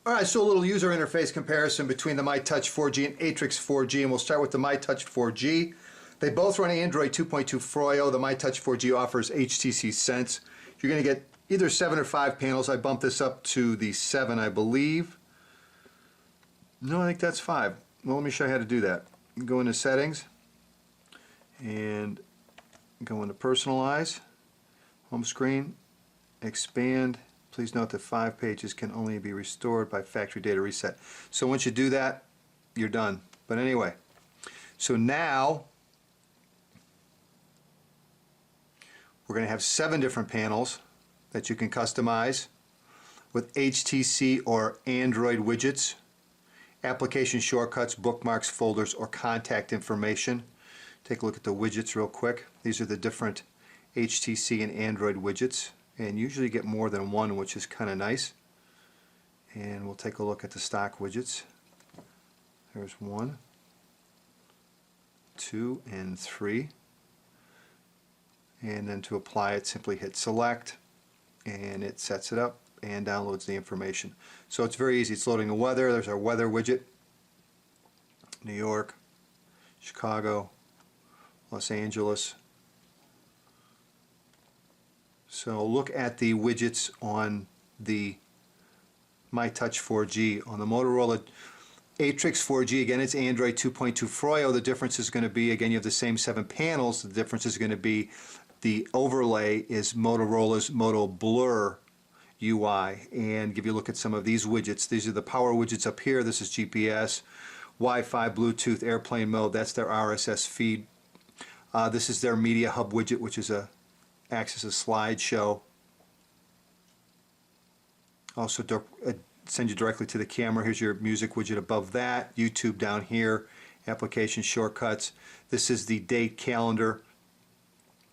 Alright, so a little user interface comparison between the myTouch 4G and Atrix 4G, and we'll start with the myTouch 4G. They both run Android 2.2 Froyo. The myTouch 4G offers HTC Sense. You're going to get either 7 or 5 panels. I bumped this up to the 7, I believe. No, I think that's 5. Well, let me show you how to do that. Go into Settings and go into Personalize, Home Screen, Expand. Please note that 5 pages can only be restored by factory data reset. So once you do that, you're done. But anyway, so now we're going to have 7 different panels that you can customize with HTC or Android widgets, application shortcuts, bookmarks, folders, or contact information. Take a look at the widgets real quick. These are the different HTC and Android widgets, and usually get more than one, which is kind of nice. And we'll take a look at the stock widgets. There's 1, 2, and 3. And then to apply it, simply hit select, and it sets it up and downloads the information. So it's very easy. It's loading the weather. There's our weather widget. New York, Chicago, Los Angeles. So look at the widgets on the myTouch 4G. On the Motorola Atrix 4G, again, it's Android 2.2 Froyo. The difference is going to be, again, you have the same 7 panels. The difference is going to be the overlay is Motorola's Moto Blur UI. And give you a look at some of these widgets. These are the power widgets up here. This is GPS, Wi-Fi, Bluetooth, airplane mode. That's their RSS feed. This is their media hub widget, which is acts as a slideshow. Also send you directly to the camera. Here's your music widget above that. YouTube down here. Application shortcuts. This is the date calendar.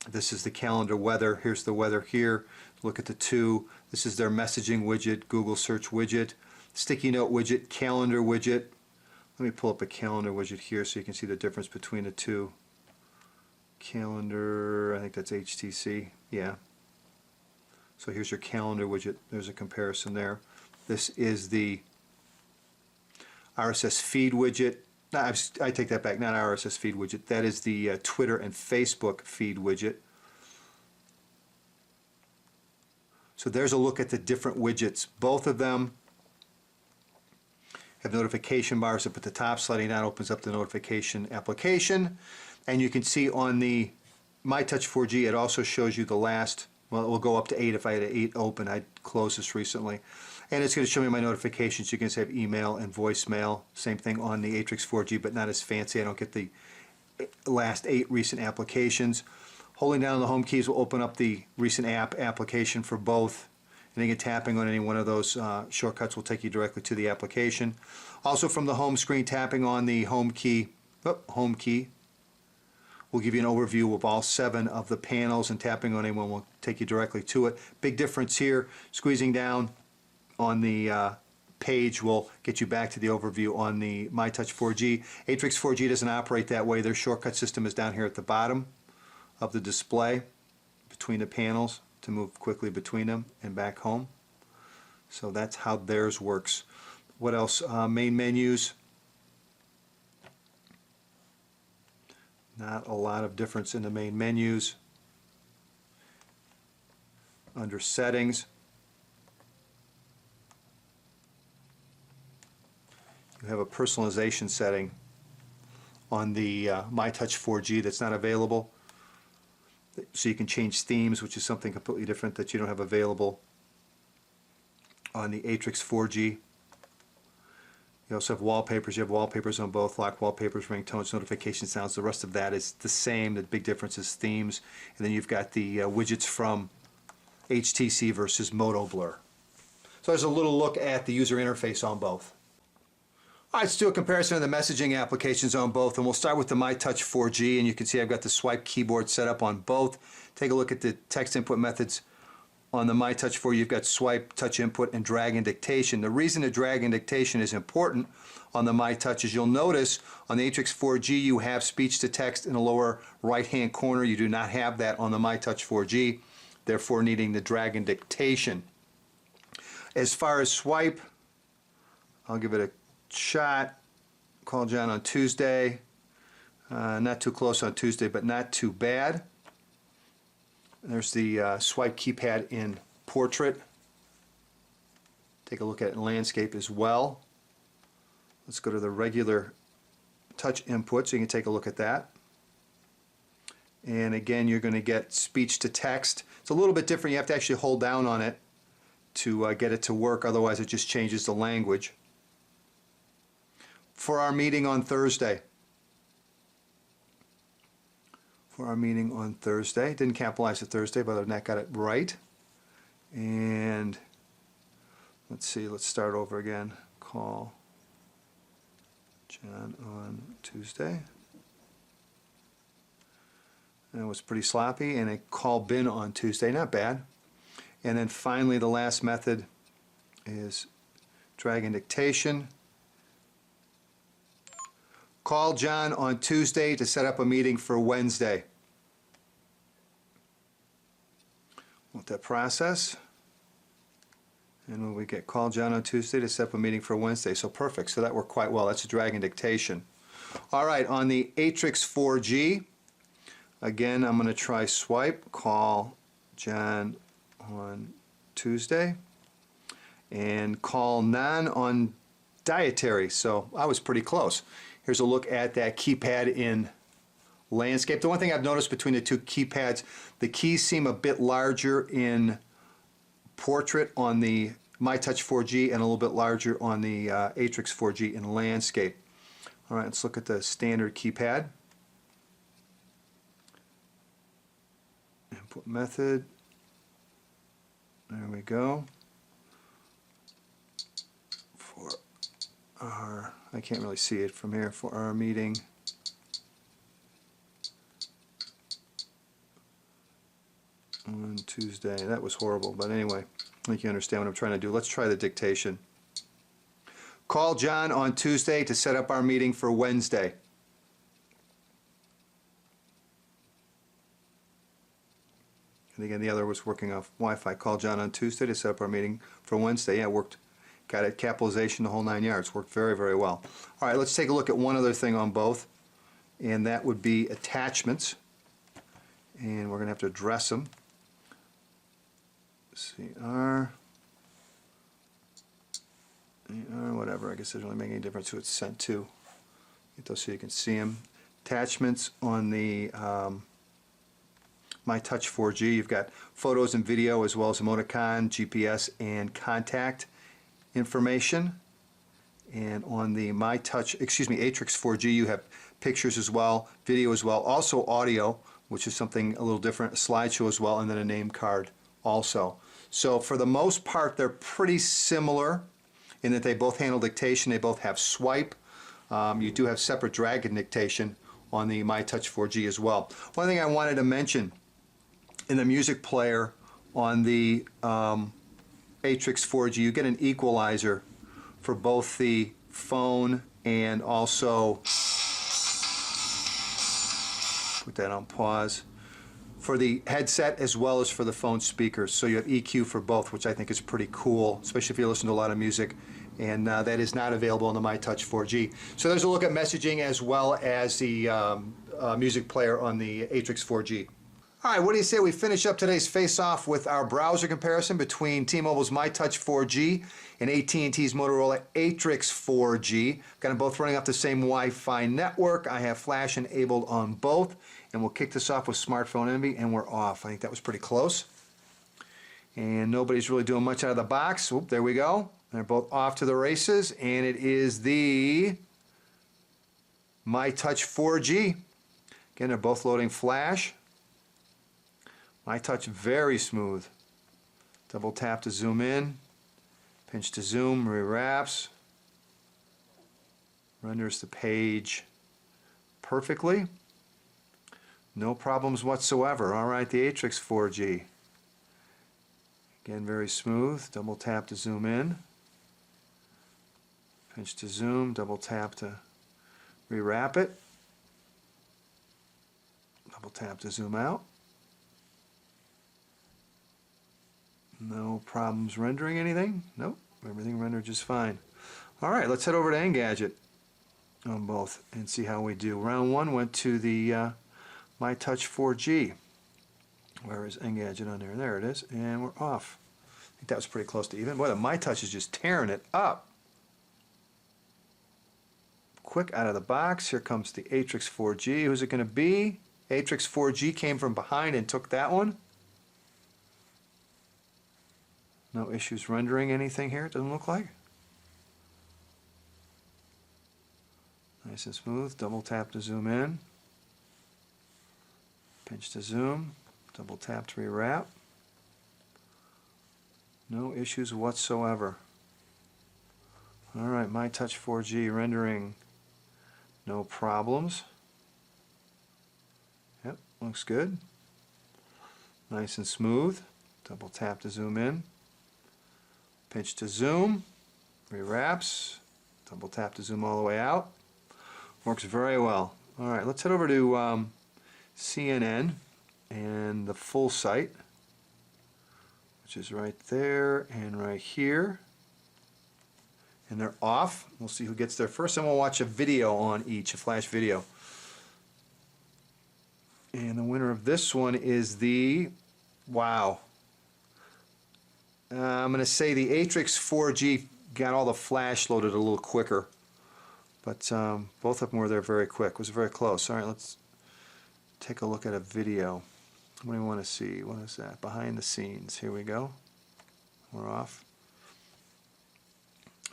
This is the calendar weather. Here's the weather here. Look at the 2. This is their messaging widget, Google search widget, sticky note widget, calendar widget. Let me pull up a calendar widget here so you can see the difference between the 2. Calendar, I think that's HTC, yeah. So here's your calendar widget. There's a comparison there. This is the RSS feed widget. No, I take that back, not RSS feed widget. That is the Twitter and Facebook feed widget. So there's a look at the different widgets. Both of them have notification bars up at the top. Sliding down opens up the notification application. And you can see on the myTouch 4G, it also shows you the last, well, it will go up to 8 if I had 8 open. I closed this recently. And it's going to show me my notifications. You can have email and voicemail. Same thing on the Atrix 4G, but not as fancy. I don't get the last 8 recent applications. Holding down the home keys will open up the recent application for both. And again, tapping on any one of those shortcuts will take you directly to the application. Also from the home screen, tapping on the home key will give you an overview of all 7 of the panels, and tapping on any one will take you directly to it. Big difference here, squeezing down on the page will get you back to the overview on the myTouch 4G. Atrix 4G doesn't operate that way. Their shortcut system is down here at the bottom of the display between the panels to move quickly between them and back home. So that's how theirs works. What else? Main menus. Not a lot of difference in the main menus. Under settings, you have a personalization setting on the myTouch 4G that's not available. So you can change themes, which is something completely different that you don't have available on the Atrix 4G. You also have wallpapers. You have wallpapers on both, lock wallpapers, ringtones, notification sounds. The rest of that is the same. The big difference is themes. And then you've got the widgets from HTC versus Moto Blur. So there's a little look at the user interface on both. All right, let's do a comparison of the messaging applications on both, and we'll start with the myTouch 4G, and you can see I've got the swipe keyboard set up on both. Take a look at the text input methods. On the myTouch 4, you've got swipe, touch input, and drag and dictation. The reason the drag and dictation is important on the myTouch is you'll notice on the Atrix 4G you have speech to text in the lower right-hand corner. You do not have that on the myTouch 4G, therefore needing the drag and dictation. As far as swipe, I'll give it a shot. Call John on Tuesday. Not too close on Tuesday, but not too bad. There's the swipe keypad in portrait. Take a look at it in landscape as well. Let's go to the regular touch input so you can take a look at that. And again, you're going to get speech to text. It's a little bit different. You have to actually hold down on it to get it to work, otherwise it just changes the language. For our meeting on Thursday. Didn't capitalize the Thursday, but other than that, got it right. And let's see, let's start over again. Call John on Tuesday. And it was pretty sloppy. And a call bin on Tuesday, not bad. And then finally, the last method is drag and dictation. Call John on Tuesday to set up a meeting for Wednesday. Want that process. And when we get call John on Tuesday to set up a meeting for Wednesday. So perfect. So that worked quite well. That's a drag and dictation. All right, on the Atrix 4G, again, I'm going to try swipe. Call John on Tuesday. And call Nan on dietary. So I was pretty close. Here's a look at that keypad in landscape. The one thing I've noticed between the two keypads, the keys seem a bit larger in portrait on the myTouch 4G and a little bit larger on the Atrix 4G in landscape. All right, let's look at the standard keypad. Input method. There we go. For our, I can't really see it from here, for our meeting on Tuesday. That was horrible, but anyway, I think you understand what I'm trying to do. Let's try the dictation. Call John on Tuesday to set up our meeting for Wednesday. And again, the other was working off Wi-Fi. Call John on Tuesday to set up our meeting for Wednesday. Yeah, it worked. Got it, capitalization, the whole 9 yards. Worked very, very well. All right, let's take a look at one other thing on both, and that would be attachments. And we're going to have to address them. CR, whatever. I guess it doesn't really make any difference who it's sent to. Get those so you can see them. Attachments on the myTouch 4G. You've got photos and video as well as emoticon, GPS, and contact information. And on the Atrix 4G, you have pictures as well, video as well, also audio, which is something a little different, a slideshow as well, and then a name card also. So for the most part, they're pretty similar in that they both handle dictation, they both have swipe. You do have separate drag and dictation on the myTouch 4G as well. One thing I wanted to mention, in the music player on the Atrix 4G, you get an equalizer for both the phone and also, put that on pause, for the headset as well as for the phone speakers. So you have EQ for both, which I think is pretty cool, especially if you listen to a lot of music. And that is not available on the myTouch 4G. So there's a look at messaging as well as the music player on the Atrix 4G. All right, what do you say we finish up today's face-off with our browser comparison between T-Mobile's myTouch 4G and AT&T's Motorola Atrix 4G. Got them both running off the same Wi-Fi network. I have flash enabled on both. And we'll kick this off with Smartphone Envy, and we're off. I think that was pretty close. And nobody's really doing much out of the box. Oop, there we go. They're both off to the races, and it is the myTouch 4G. Again, they're both loading flash. myTouch, very smooth. Double tap to zoom in, pinch to zoom, rewraps, renders the page perfectly. No problems whatsoever. All right, the Atrix 4G. Again, very smooth. Double tap to zoom in, pinch to zoom, double tap to rewrap it, double tap to zoom out. No problems rendering anything? Nope, everything rendered just fine. All right, let's head over to Engadget on both and see how we do. Round one went to the myTouch 4G. Where is Engadget on there? There it is, and we're off. I think that was pretty close to even. Boy, the myTouch is just tearing it up. Quick out of the box. Here comes the Atrix 4G. Who's it going to be? Atrix 4G came from behind and took that one. No issues rendering anything here, it doesn't look like. Nice and smooth. Double tap to zoom in. Pinch to zoom. Double tap to rewrap. No issues whatsoever. Alright, myTouch 4G rendering. No problems. Yep, looks good. Nice and smooth. Double tap to zoom in. Pinch to zoom. Rewraps. Double tap to zoom all the way out. Works very well. Alright, let's head over to CNN and the full site, which is right there and right here. And they're off. We'll see who gets there first, and we'll watch a video on each, a flash video. And the winner of this one is the, wow, I'm going to say the Atrix 4G got all the flash loaded a little quicker. But both of them were there very quick. It was very close. All right, let's take a look at a video. What do we want to see? What is that? Behind the scenes. Here we go. We're off.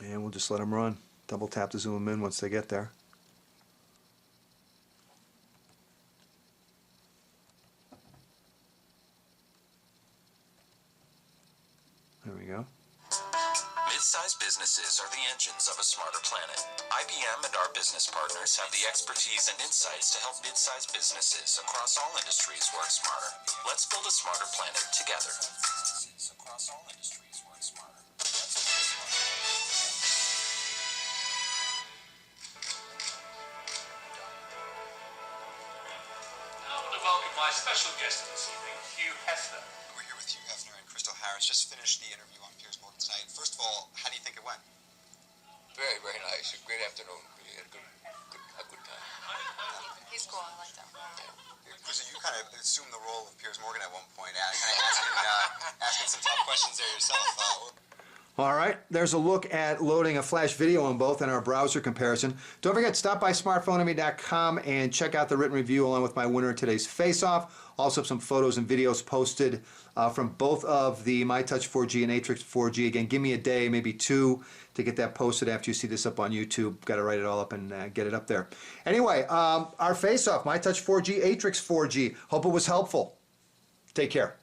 And we'll just let them run. Double tap to zoom in once they get there. There we go. Mid-sized businesses are the engines of a smarter planet. IBM and our business partners have the expertise and insights to help mid-sized businesses across all industries work smarter. Let's build a smarter planet together. Across all industries work smarter. I want to welcome my special guest this evening, Hugh Hefner. We're here with Hugh Hefner and Crystal Harris. Just finished the interview on Piers Morgan tonight. First of all, how do you think it went? Very, very nice. A great afternoon. Really had a good time. He's cool. I like that. Crystal, you kind of assumed the role of Piers Morgan at one point, kind of asking some tough questions there yourself. All right, there's a look at loading a flash video on both in our browser comparison. Don't forget, stop by smartphoneenemy.com and check out the written review along with my winner of today's face-off. Also some photos and videos posted from both of the myTouch 4G and Atrix 4G. Again, give me a day, maybe two, to get that posted after you see this up on YouTube. Got to write it all up and get it up there. Anyway, our face-off, myTouch 4G, Atrix 4G. Hope it was helpful. Take care.